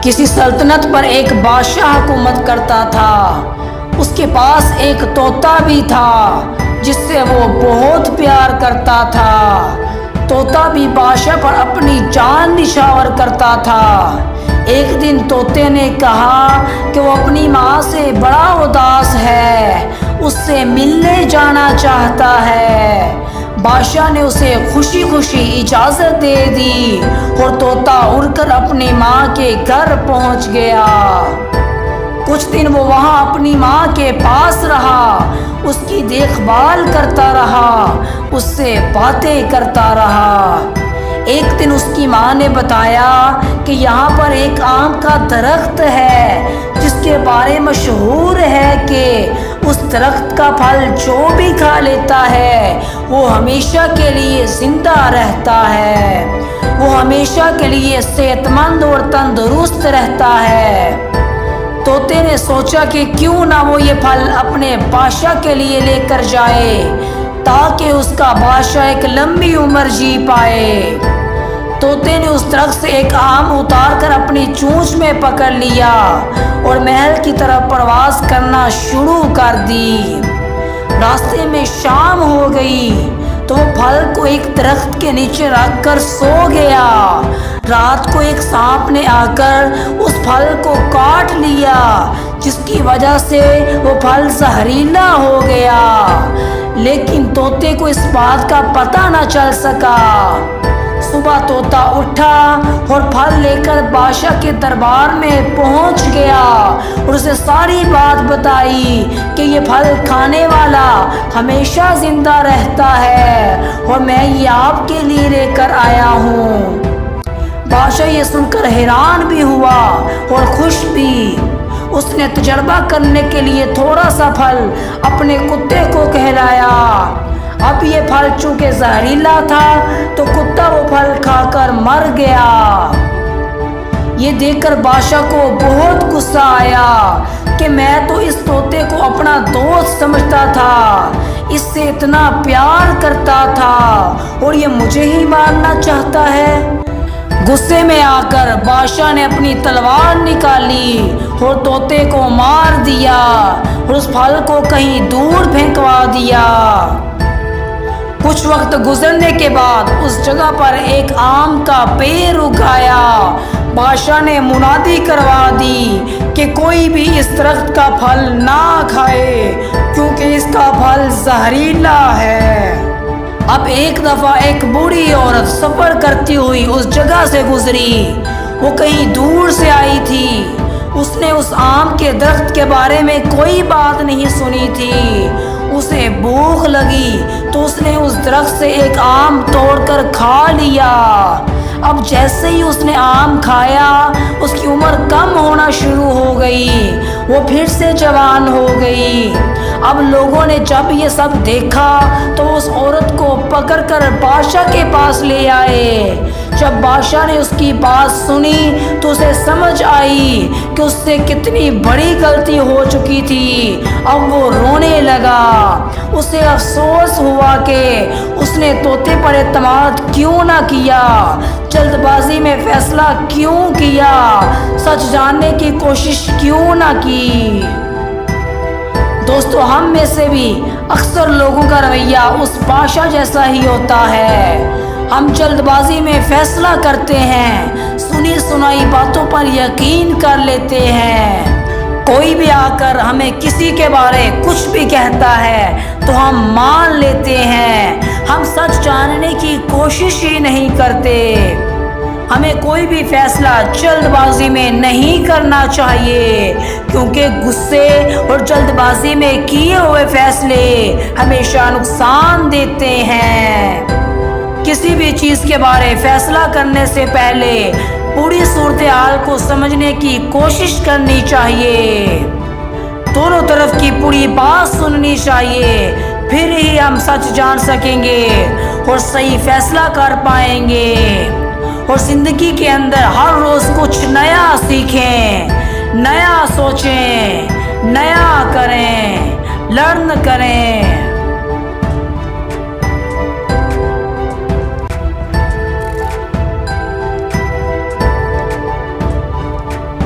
کسی سلطنت پر ایک بادشاہ حکومت کرتا تھا۔ اس کے پاس ایک طوطا بھی تھا جس سے وہ بہت پیار کرتا تھا۔ طوطا بھی بادشاہ پر اپنی جان نچھاور کرتا تھا۔ ایک دن طوطے نے کہا کہ وہ اپنی ماں سے بڑا اداس ہے، اس سے ملنے جانا چاہتا ہے۔ بادشاہ نے اسے خوشی خوشی اجازت دے دی اور طوطا اڑ کر اپنی ماں کے گھر پہنچ گیا۔ کچھ دن وہ وہاں اپنی ماں کے پاس رہا، اس کی دیکھ بھال کرتا رہا، اس سے باتیں کرتا رہا۔ ایک دن اس کی ماں نے بتایا کہ یہاں پر ایک آم کا درخت ہے جس کے بارے مشہور ہے کہ اس درخت کا پھل جو بھی کھا لیتا ہے وہ ہمیشہ کے لیے زندہ رہتا ہے، وہ ہمیشہ کے لیے صحت مند اور تندرست رہتا ہے۔ طوطے نے سوچا کہ کیوں نہ وہ یہ پھل اپنے بادشاہ کے لیے لے کر جائے تاکہ اس کا بادشاہ ایک لمبی عمر جی پائے۔ طوطے نے اس درخت سے ایک آم اتار کر اپنی چونچ میں پکڑ لیا اور محل کی طرف پرواز کرنا شروع کر دی۔ راستے میں شام ہو گئی تو وہ پھل کو ایک درخت کے نیچے رکھ کر سو گیا۔ رات کو ایک سانپ نے آ کر اس پھل کو کاٹ لیا جس کی وجہ سے وہ پھل زہریلا ہو گیا، لیکن طوطے کو اس بات کا پتہ نہ چل سکا۔ صبح طوطا اٹھا اور پھل لے کر بادشاہ کے دربار میں پہنچ گیا اور اسے ساری بات بتائی کہ یہ پھل کھانے والا ہمیشہ زندہ رہتا ہے اور میں یہ آپ کے لیے لے کر آیا ہوں۔ بادشاہ یہ سن کر حیران بھی ہوا اور خوش بھی۔ اس نے تجربہ کرنے کے لیے تھوڑا سا پھل اپنے کتے کو کھلایا۔ اب یہ پھل چونکہ زہریلا تھا تو کتا وہ پھل کھا کر مر گیا۔ یہ دیکھ کر بادشاہ کو بہت غصہ آیا کہ میں تو اس طوطے کو اپنا دوست سمجھتا تھا، اس سے اتنا پیار کرتا تھا اور یہ مجھے ہی مارنا چاہتا ہے۔ غصے میں آ کر بادشاہ نے اپنی تلوار نکالی اور طوطے کو مار دیا اور اس پھل کو کہیں دور پھینکوا دیا۔ کچھ وقت گزرنے کے بعد اس جگہ پر ایک آم کا پیڑ اگایا۔ بادشاہ نے منادی کروا دی کہ کوئی بھی اس درخت کا پھل نہ کھائے کیونکہ اس کا پھل زہریلا ہے۔ اب ایک دفعہ ایک بوڑھی عورت سفر کرتی ہوئی اس جگہ سے گزری۔ وہ کہیں دور سے آئی تھی۔ اس نے اس آم کے درخت کے بارے میں کوئی بات نہیں سنی تھی۔ اسے بھوک لگی تو اس نے اس درخت سے ایک آم توڑ کر کھا لیا۔ اب جیسے ہی اس نے آم کھایا اس کی عمر کم ہونا شروع ہو گئی، وہ پھر سے جوان ہو گئی۔ اب لوگوں نے جب یہ سب دیکھا تو اس عورت کو پکڑ کر بادشاہ کے پاس لے آئے۔ جب بادشاہ نے اس کی بات سنی تو اسے سمجھ آئی کہ اس سے کتنی بڑی غلطی ہو چکی تھی۔ اب وہ رونے لگا۔ اسے افسوس ہوا کہ اس نے طوطے پر اعتماد کیوں نہ کیا، جلد بازی میں فیصلہ کیوں کیا، سچ جاننے کی کوشش کیوں نہ کی۔ دوستو، ہم میں سے بھی اکثر لوگوں کا رویہ اس بادشاہ جیسا ہی ہوتا ہے۔ ہم جلد بازی میں فیصلہ کرتے ہیں، سنی سنائی باتوں پر یقین کر لیتے ہیں۔ کوئی بھی آ کر ہمیں کسی کے بارے کچھ بھی کہتا ہے تو ہم مان لیتے ہیں، ہم سچ جاننے کی کوشش ہی نہیں کرتے۔ ہمیں کوئی بھی فیصلہ جلد بازی میں نہیں کرنا چاہیے کیونکہ غصے اور جلد بازی میں کیے ہوئے فیصلے ہمیشہ نقصان دیتے ہیں۔ کسی بھی چیز کے بارے فیصلہ کرنے سے پہلے پوری صورتحال کو سمجھنے کی کوشش کرنی چاہیے، دونوں طرف کی پوری بات سننی چاہیے، پھر ہی ہم سچ جان سکیں گے اور صحیح فیصلہ کر پائیں گے۔ اور زندگی کے اندر ہر روز کچھ نیا سیکھیں، نیا سوچیں، نیا کریں، لرن کریں۔